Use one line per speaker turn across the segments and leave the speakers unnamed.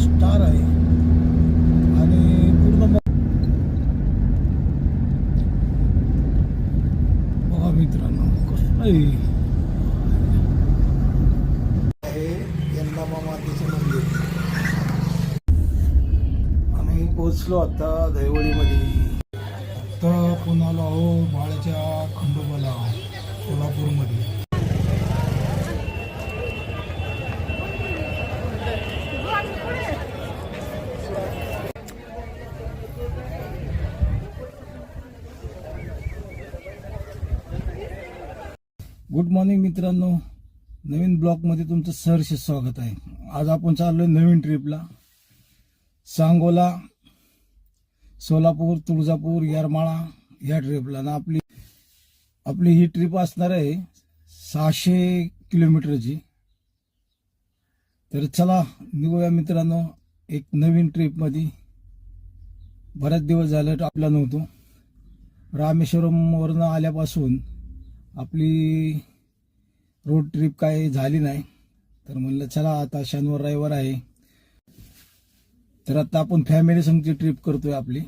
Star आहे आणि पूर्ण बघा मित्रांनो कसं आहे यंदामा मातेचं मंदिर. आम्ही पोहोचलो आता दहिवडीमध्ये. तर पुण्याला हो बाळाच्या खंडोबाला सोलापूरमध्ये. गुड मॉर्निंग मित्रांनो, नवीन ब्लॉगमध्ये तुमचं सहर्ष स्वागत आहे. आज आपण चाललोय नवीन ट्रिपला. सांगोला, सोलापूर, तुळजापूर, येरमाळा या ट्रिपला ना. आपली ही ट्रिप असणार आहे 600 किलोमीटरची. तर चला निघूया मित्रांनो एक नवीन ट्रिपमध्ये. बरेच दिवस झाले आपला नव्हतो. रामेश्वरमवरनं आल्यापासून आपली रोड ट्रिप काही झाली नाही. तर म्हणलं चला आता शनिवार रविवार आहे, तर आता आपण फॅमिली संगती ट्रिप करतोय. आपली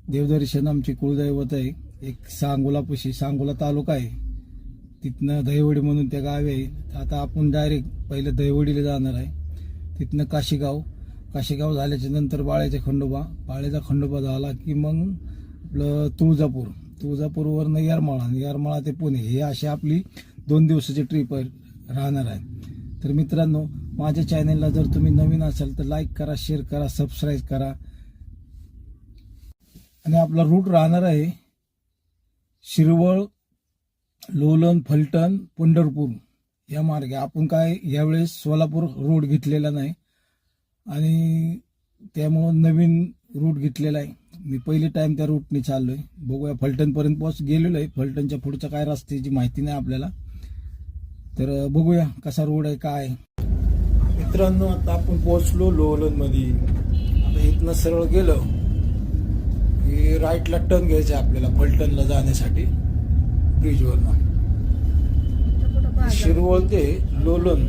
देवदर्शन आमची कुळदैवत आहे. एक सांगोला तालुका आहे, तिथनं दहिवडी म्हणून त्या गावी आहे. आता आपण डायरेक्ट पहिले दहिवडीला जाणार आहे. तिथनं काशीगाव झाल्याच्या नंतर बाळ्याचा खंडोबा झाला की मग आपलं तुळजापूरवरनं येरमाळा ते पुणे, हे अशी आपली 2 दिवसाची ट्रिप राहणार आहे. तर मित्रांनो, माझ्या चॅनलला जर तुम्ही नवीन असाल तर लाईक करा, शेअर करा, सबस्क्राईब करा. आणि आपला रूट राहणार आहे शिरवळ, लोलन, फलटण, पंढरपूर या मार्गे. आपण काय यावेळेस सोलापूर रोड घेतलेला नाही आणि त्यामुळं नवीन रूट घेतलेला आहे. मी पहिली टाइम त्या रूटने चाललोय. बघूया, फलटणपर्यंत गेलेलो आहे. फलटणच्या पुढच्या काय रस्त्याची माहिती नाही आपल्याला, तर बघूया कसा रोड आहे काय. मित्रांनो, आता आपण पोहोचलो लोलनमध्ये. आता इथनं सरळ गेलो की राईटला टर्न घ्यायचा आपल्याला फलटणला जाण्यासाठी ब्रिजवरनं. शिरवळ ते लोलन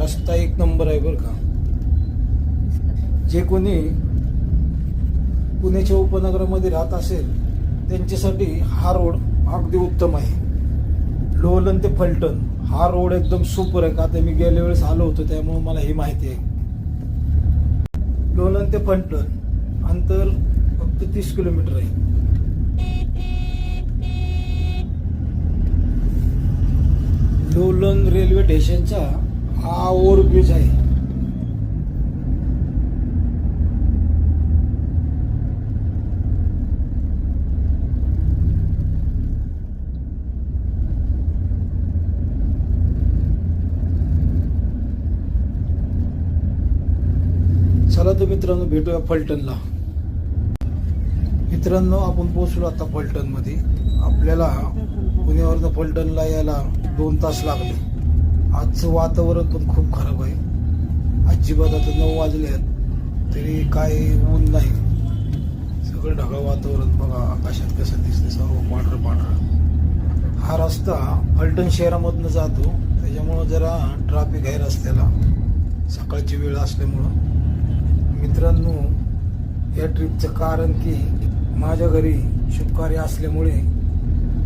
रस्ता 1 नंबर आहे बरं का. जे कोणी पुण्याच्या उपनगरामध्ये राहत असेल त्यांच्यासाठी हा रोड अगदी उत्तम आहे. लोलन ते फलटण हा रोड एकदम सुपर आहे. का तर मी गेल्या वेळेस आलो होतो त्यामुळे मला ही माहिती आहे. लोलन ते फलटण अंतर फक्त 30 किलोमीटर आहे. लोलन रेल्वे स्टेशनचा हा ओव्हरब्रिज आहे. चला तर मित्रांनो भेटूया फलटणला. मित्रांनो, आपण पोहोचलो आता फलटणमध्ये. आपल्याला पुण्यावरनं फलटणला यायला 2 तास लागले. आजचं वातावरण पण खूप खराब आहे. अजिबात आता 9 वाजले आहेत तरी काय ऊन नाही, सगळं ढगाळ वातावरण. बघा आकाशात कसं दिसते, सर्व पांढरं. हा रस्ता फलटण शहरामधनं जातो, त्याच्यामुळं जरा ट्रॅफिक आहे रस्त्याला, सकाळची वेळ असल्यामुळं. मित्रांनो, या ट्रिपचं कारण की माझ्या घरी शुभ कार्य असल्यामुळे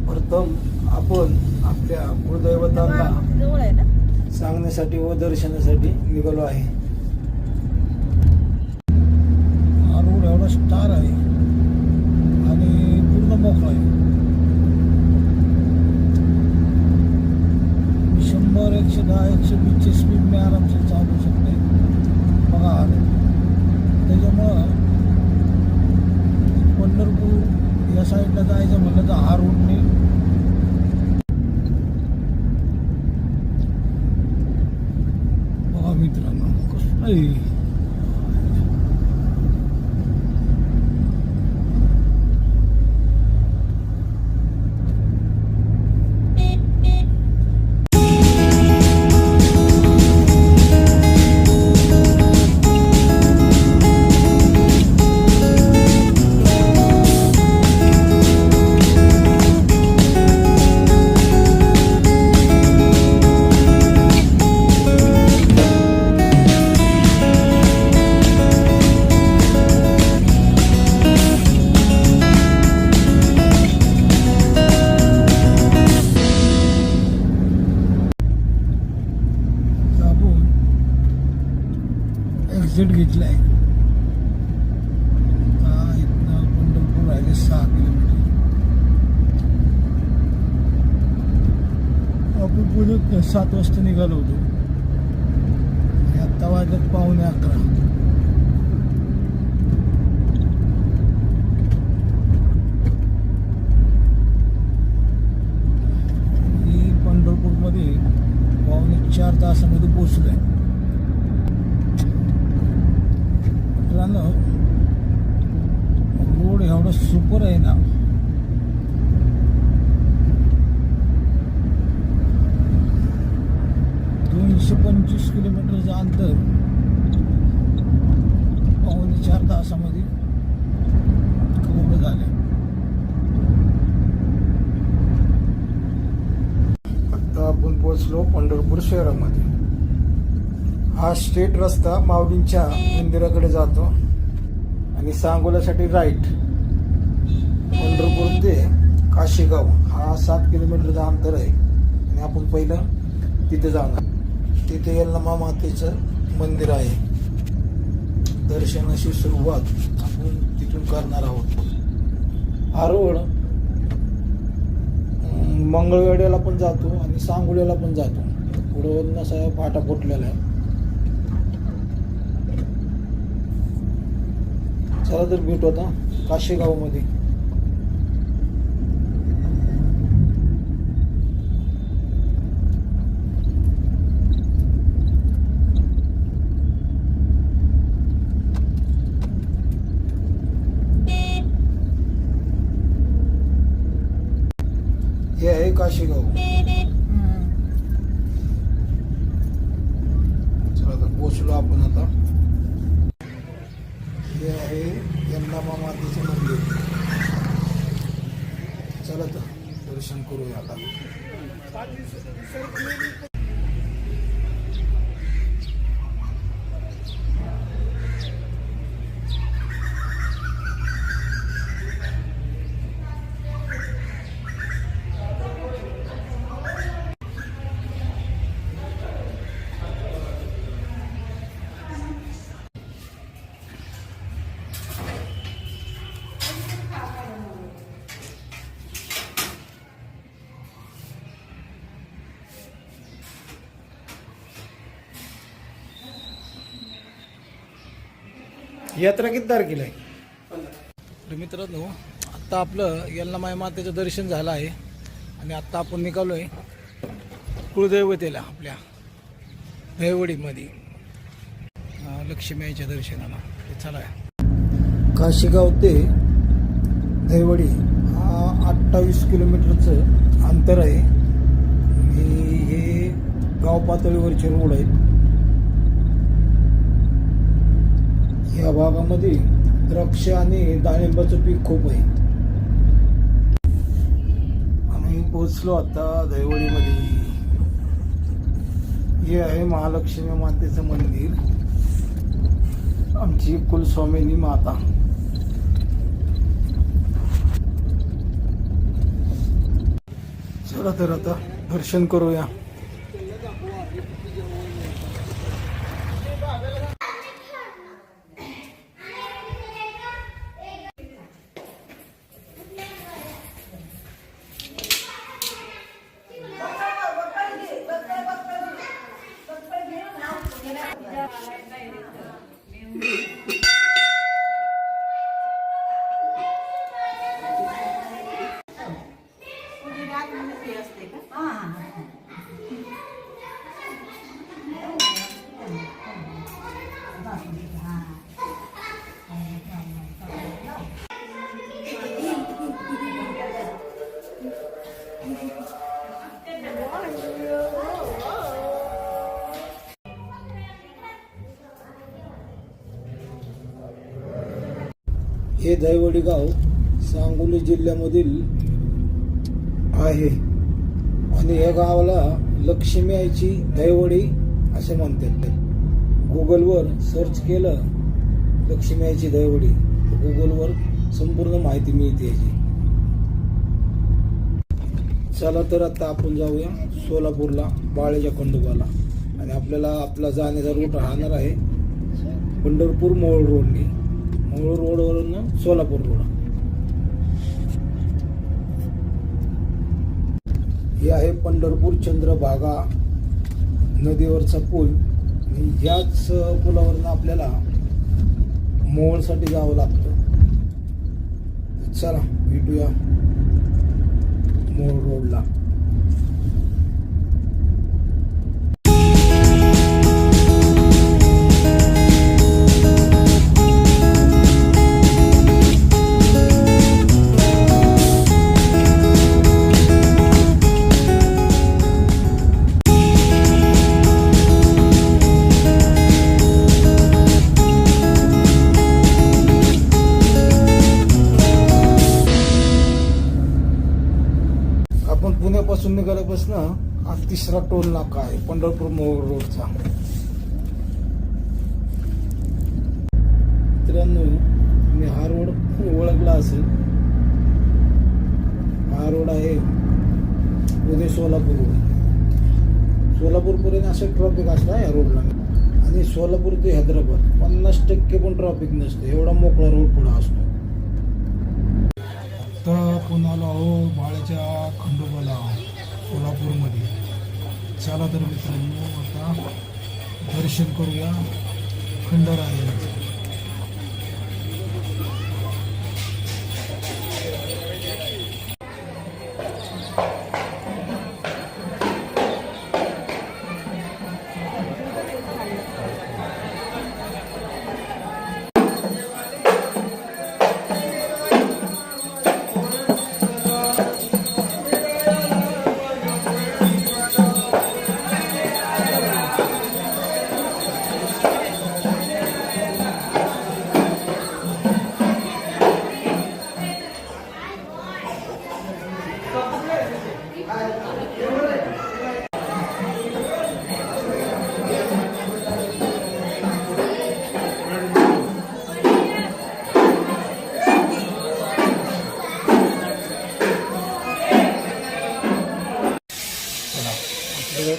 प्रथम आपण आपल्या कुळदैवतांना सांगण्यासाठी व दर्शनासाठी निघालो आहे. हा रोड एवढा स्टार आहे आणि पूर्ण मोकळा आहे. 100, 110, 120 स्पीड मी आरामशीर चालू शकते. बघा, त्याच्यामुळं पंढरपूर या साईडला जायचं म्हणलं तर हा रोडने बघा मित्रांनो कसं आहे. एक्झिट घेतलाय. आता इथनं पंढरपूर राहिले 6 किलोमीटर. आपण पुढे 7 वाजता निघालो होतो. आता वाजत 11:15. पंढरपूरमध्ये 4 तासामध्ये पोहोचलोय. मित्रांनो, रोड एवढं सुपर आहे ना, $225 किलोमीटरचं अंतर 4 तासामध्ये कव्हर झाले. आता आपण पोहोचलो पंढरपूर शहरामध्ये. हा स्ट्रेट रस्ता माऊलींच्या मंदिराकडे जातो आणि सांगोल्यासाठी राईट. पंढरपूर ते काशीगाव हा 7 किलोमीटरचा अंतर आहे आणि आपण पहिलं तिथे जाणार. तिथे यल्लमा मातेचं मंदिर आहे. दर्शनाची सुरुवात आपण तिथून करणार आहोत. हा रोड मंगळवेढ्याला पण जातो आणि सांगोल्याला पण जातो. पुढं असा फाटा फुटलेला आहे. चला तर भेटू आता काशीगाव मध्ये. हे आहे काशीगाव. चला तर पोचलो आपण आता. हे आहे यल्लमा मातेचे मंदिर. चला तर दर्शन करूया आता. यात्रा किती तारखेला आहे? तर मित्रांनो, आत्ता आपलं यल्लमा मातेचं दर्शन झालं आहे आणि आत्ता आपण निघालो आहे कुळदैवतेला आपल्या दहिवडीमध्ये लक्ष्मीआईच्या दर्शनाला. ते चला. काशीगाव ते दहिवडी हा 28 किलोमीटरचं अंतर आहे आणि हे गाव पातळीवरचे रोड आहेत. या भागामध्ये द्राक्ष आणि डाळिंबाचं पीक खूप आहे. आम्ही पोहोचलो आता दहिवडीमध्ये. हे आहे महालक्ष्मी मातेचं मंदिर, आमची कुलस्वामिनी माता. चला तर आता दर्शन करूया. हे दहिवडी गाव सांगोली जिल्ह्यामधील आहे आणि या गावाला लक्ष्मी आईची दहिवडी असे म्हणतात. गुगलवर सर्च केलं लक्ष्मी आईची दहिवडी तर गुगलवर संपूर्ण माहिती मिळते याची. चला तर आता आपण जाऊया सोलापूरला बाळेच्या खंडोबाला आणि आपल्याला आपला जाण्याचा रूट राहणार आहे पंढरपूर मोहोळ रोडने, मोहोळ रोडवरून सोलापूर रोड. हे आहे पंढरपूर चंद्रभागा नदीवरचा पूल. आणि ह्याच पुलावरनं आपल्याला मोहोळसाठी जावं लागतं. चला भेटूया मोहोळ रोडला. पुण्यापासून निघाल्यापासून हा तिसरा टोल नाका आहे पंढरपूर मोहोळ रोडचा. मित्रांनो, मी हा रोड ओळखला असेल. हा रोड आहे पुणे सोलापूर रोड. सोलापूर पर्यंत असं ट्रॉफिक असतं या रोडला. आणि सोलापूर ते हैदराबाद 50% पण ट्रॉफिक नसतं, एवढा मोकळा रोड पुढे असतो. तर पुण्याला बाळाच्या खंडोबाला सोलापूरमध्ये. चला तर मित्रांनो, आता दर्शन करूया खंडरायांचं.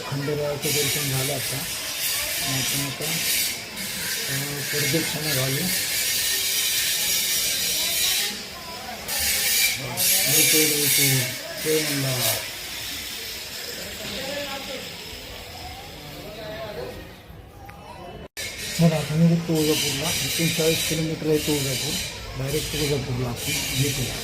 खंडोबाचं दर्शन झालं. आता आपण आता प्रदक्षिणा घालू. चला आता मी तुळजापूरला 39 किलोमीटर आहे तुळजापूर. डायरेक्ट तुळजापूरला आपण भेटूया.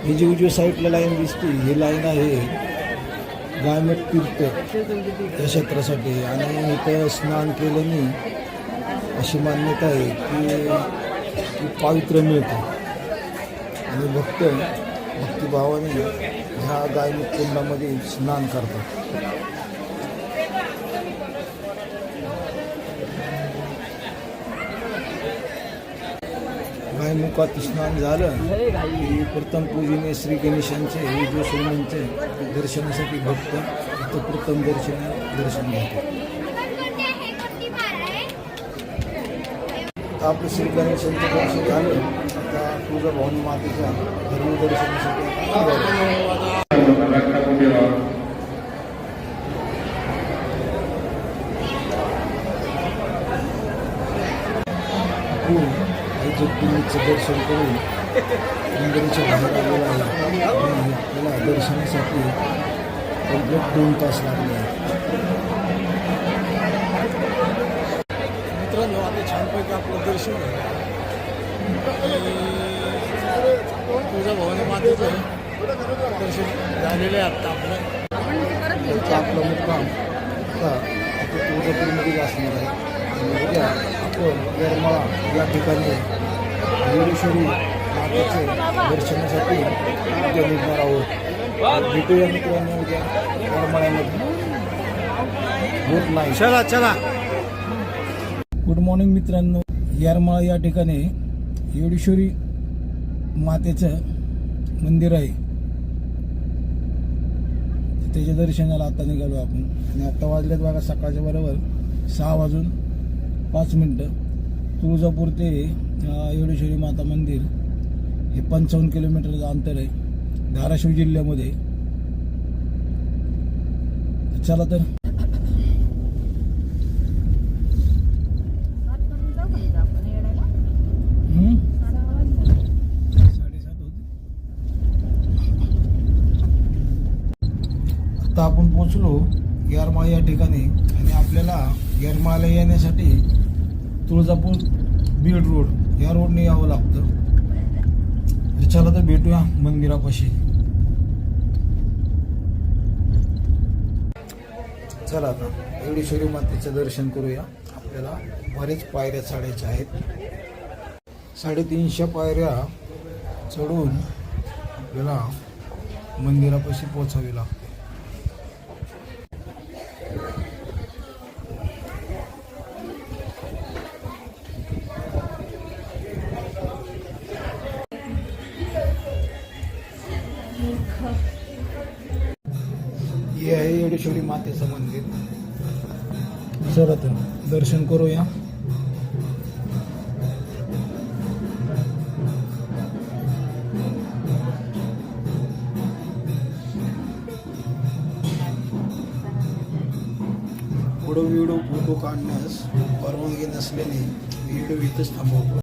ही जी उजव्या साईडला लाईन दिसते, ही लाईन आहे गायमुख तीर्थ या क्षेत्रासाठी. आणि इथं स्नान केल्याने अशी मान्यता आहे की पावित्र्य मिळतं. आणि भक्त भक्तिभावाने ह्या गायमुख कुंडामध्ये स्नान करतात. गायमुखात स्नान झालं की प्रथम पूजेने श्री गणेशांचे विजयस्वामींचे दर्शनासाठी भक्त इथं प्रथम दर्शन घेतात. आता आपलं श्री गणेशांचं दर्शन झालं. आता तुळजाभवानी मातेच्या धर्म दर्शनासाठी जगदुर्गीचं दर्शन करून मंदिराच्या बाहेर आलेलं आहे. आपल्याला दर्शनासाठी कंप्लीट 2 तास लागले आहेत. मित्रांनो, आता छानपैकी आपलं दर्शन आहे. तुळजाभवानी मातेचं दर्शन झालेलं आहे. आत्ता आपलं मुक्काम आता तुळजापूरमध्येच असणार आहे. आणि उद्या आपण येरमाळा या ठिकाणी योगेश्वरी मातेचे दर्शनासाठी उद्या निघणार आहोत. भेटूया मित्रांनो उद्या येरमाळ्यामध्ये. होत नाही. चला चला. गुड मॉर्निंग मित्रांनो. येरमाळा या ठिकाणी येडेश्वरी मातेचं मंदिर आहे. त्याच्या दर्शनाला आता निघालो आपण. आणि आता वाजल्यात बघा सकाळच्या बरोबर 6:05. तुळजापूर ते येडेश्वरी माता मंदिर हे 55 किलोमीटरचं अंतर आहे, धाराशिव जिल्ह्यामध्ये. चला तर आता आपण पोचलो येरमाळा या ठिकाणी. आणि आपल्याला येरमाळ्याला येण्यासाठी तुळजापूर बीड रोड या रोडने यावं लागतं. चला तर भेटूया मंदिरापाशी. चला आता येडेश्वरी मातेचं दर्शन करूया. आपल्याला बरेच पायऱ्या चढायच्या आहेत. 350 पायऱ्या चढून आपल्याला मंदिरापाशी पोचावे लागते. हे आहे येडेश्वरी मातेचं मंदिर. चला तर दर्शन करूया. व्हिडिओ काढण्यास परवानगी नसल्याने व्हिडिओ इथंच थांबवतो.